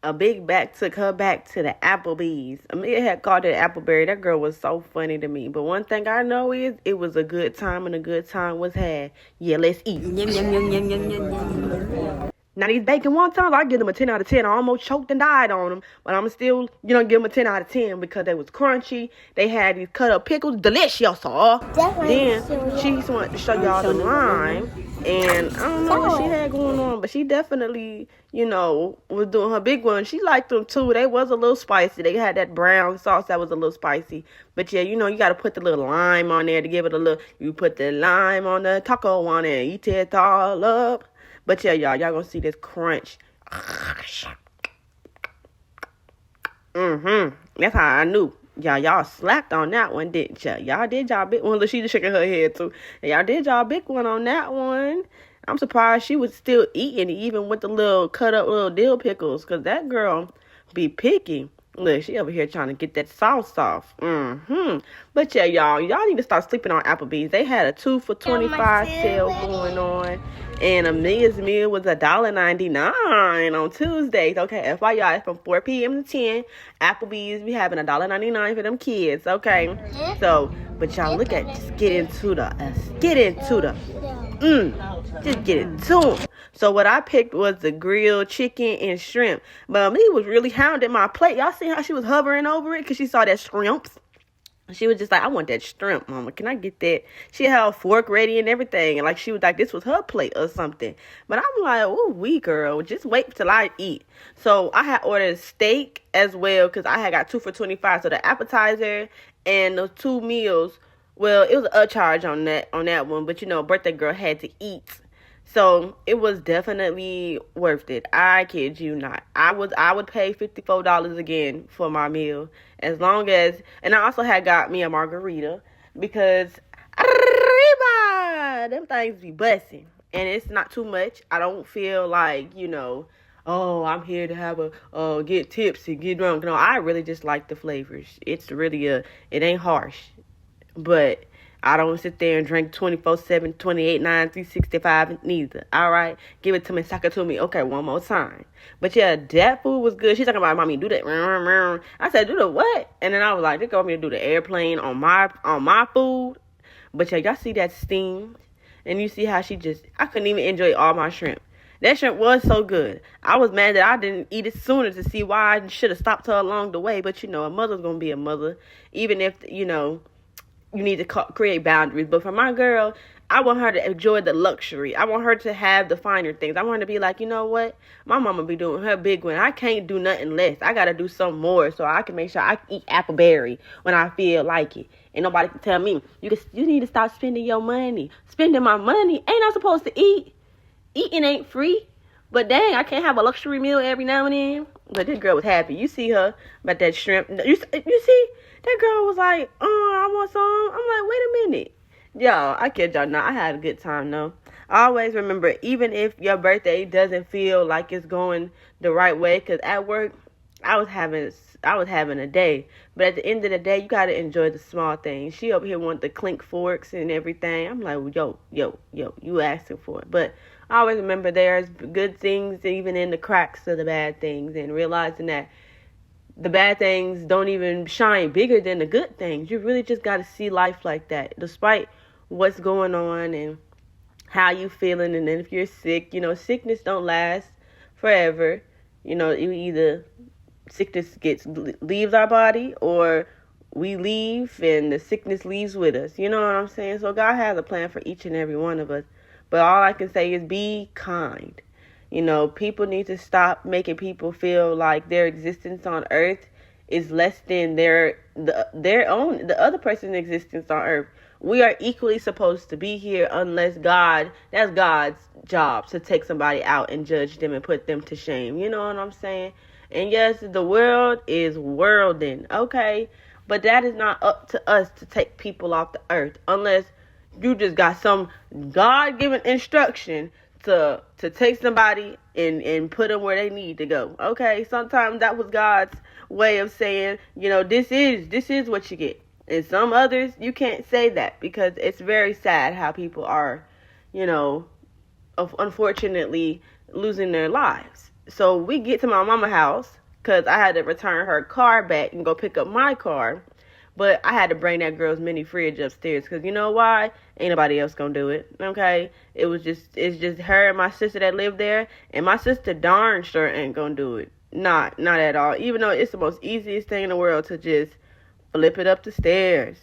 a big back took her back to the Applebee's. Amelia had called it Appleberry. That girl was so funny to me. But one thing I know is it was a good time and a good time was had. Yeah, let's eat. Now these bacon wontons, I give them a 10 out of 10. I almost choked and died on them. But I'm still, give them a 10 out of 10 because they was crunchy. They had these cut up pickles. Delicious. Then she wanted to show y'all the lime. And I don't know what she had going on, but she definitely, was doing her big one. She liked them too. They was a little spicy. They had that brown sauce that was a little spicy. But yeah, you got to put the little lime on there to give it a little. You put the lime on the taco on it, eat it all up. But yeah, y'all gonna see this crunch. That's how I knew. Y'all slapped on that one, didn't ya? Y'all did y'all big one. Look, she just shaking her head too. Y'all did y'all big one on that one. I'm surprised she was still eating, even with the little cut up little dill pickles, cause that girl be picky. Look, she over here trying to get that sauce off. But yeah, y'all need to start sleeping on Applebee's. They had a 2 for $25 sale going on. And Amelia's meal was $1.99 on Tuesdays. Okay, FYI, from 4 p.m. to 10, Applebee's be having $1.99 for them kids. Okay, so, but y'all look at, just get into the them. So what I picked was the grilled chicken and shrimp. But Amelia was really hounding my plate. Y'all see how she was hovering over it because she saw that shrimps. She was just like, I want that shrimp, Mama. Can I get that? She had a fork ready and everything. And like, she was like, this was her plate or something. But I'm like, oh, girl. Just wait till I eat. So I had ordered steak as well because I had got 2 for $25. So the appetizer and the 2 meals, well, it was a charge on that one. But, birthday girl had to eat. So it was definitely worth it. I kid you not. I would pay $54 again for my meal as long as, and I also had got me a margarita because arriba, them things be busting and it's not too much. I don't feel like, oh, I'm here to have get tipsy, get drunk. No, I really just like the flavors. It's really it ain't harsh, but I don't sit there and drink 24/7, 28/9, 365 neither. All right? Give it to me, suck it to me. Okay, one more time. But yeah, that food was good. She's talking about, Mommy, do that. I said, do the what? And then I was like, they want me to do the airplane on my food. But yeah, y'all see that steam? And you see how I couldn't even enjoy all my shrimp. That shrimp was so good. I was mad that I didn't eat it sooner to see why I should have stopped her along the way. But, a mother's going to be a mother. Even if, you need to create boundaries. But for my girl, I want her to enjoy the luxury. I want her to have the finer things. I want her to be like, you know what? My mama be doing her big one. I can't do nothing less. I got to do something more so I can make sure I can eat Appleberry when I feel like it. And nobody can tell me, you need to stop spending your money. Spending my money? Ain't I supposed to eat? Eating ain't free. But dang, I can't have a luxury meal every now and then. But this girl was happy. You see her about that shrimp. You see? That girl was like, I want some. I'm like, wait a minute. Y'all, I kid y'all not. I had a good time, though. Always remember, even if your birthday doesn't feel like it's going the right way, because at work, I was having a day. But at the end of the day, you got to enjoy the small things. She over here wanted to clink forks and everything. I'm like, yo, you asking for it. But I always remember there's good things even in the cracks of the bad things, and realizing that the bad things don't even shine bigger than the good things. You really just got to see life like that, despite what's going on and how you feeling. And then if you're sick, sickness don't last forever. Either sickness leaves our body, or we leave and the sickness leaves with us. You know what I'm saying? So God has a plan for each and every one of us. But all I can say is be kind. People need to stop making people feel like their existence on earth is less than the other person's existence on earth. We are equally supposed to be here unless that's God's job to take somebody out and judge them and put them to shame. You know what I'm saying? And yes, the world is worlding, okay? But that is not up to us to take people off the earth unless you just got some God-given instruction to take somebody and put them where they need to go. Okay, sometimes that was God's way of saying, this is what you get. And some others, you can't say that because it's very sad how people are, unfortunately losing their lives. So we get to my mama's house because I had to return her car back and go pick up my car. But I had to bring that girl's mini fridge upstairs because you know why? Ain't nobody else gonna do it. Okay? It's just her and my sister that live there, and my sister darn sure ain't gonna do it. Not at all. Even though it's the most easiest thing in the world to just flip it up the stairs.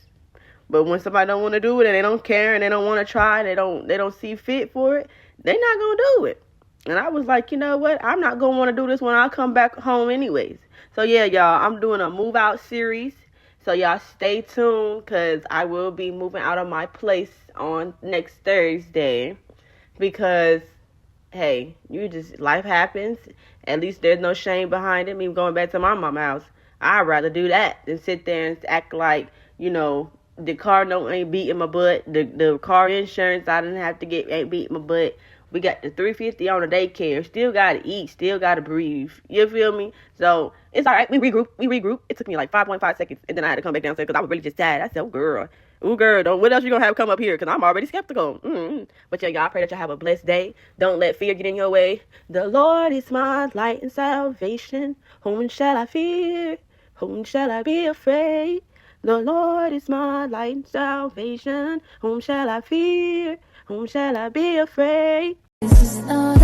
But when somebody don't want to do it and they don't care and they don't want to try, they don't see fit for it, they not gonna do it. And I was like, you know what? I'm not gonna want to do this when I come back home anyways. So yeah, y'all, I'm doing a move out series. So y'all stay tuned because I will be moving out of my place on next Thursday because hey, life happens. At least there's no shame behind it. Me going back to my mama's house. I'd rather do that than sit there and act like, the car note ain't beating my butt. The car insurance I didn't have to get ain't beating my butt. We got the $350 on the daycare. Still gotta eat. Still gotta breathe. You feel me? So it's all right. We regroup. It took me like 5.5 seconds, and then I had to come back downstairs because I was really just tired. I said, oh girl, what else you gonna have come up here? Because I'm already skeptical. But yeah, y'all, I pray that y'all have a blessed day. Don't let fear get in your way. The Lord is my light and salvation. Whom shall I fear? Whom shall I be afraid? The Lord is my light and salvation. Whom shall I fear? Whom shall I be afraid? This is not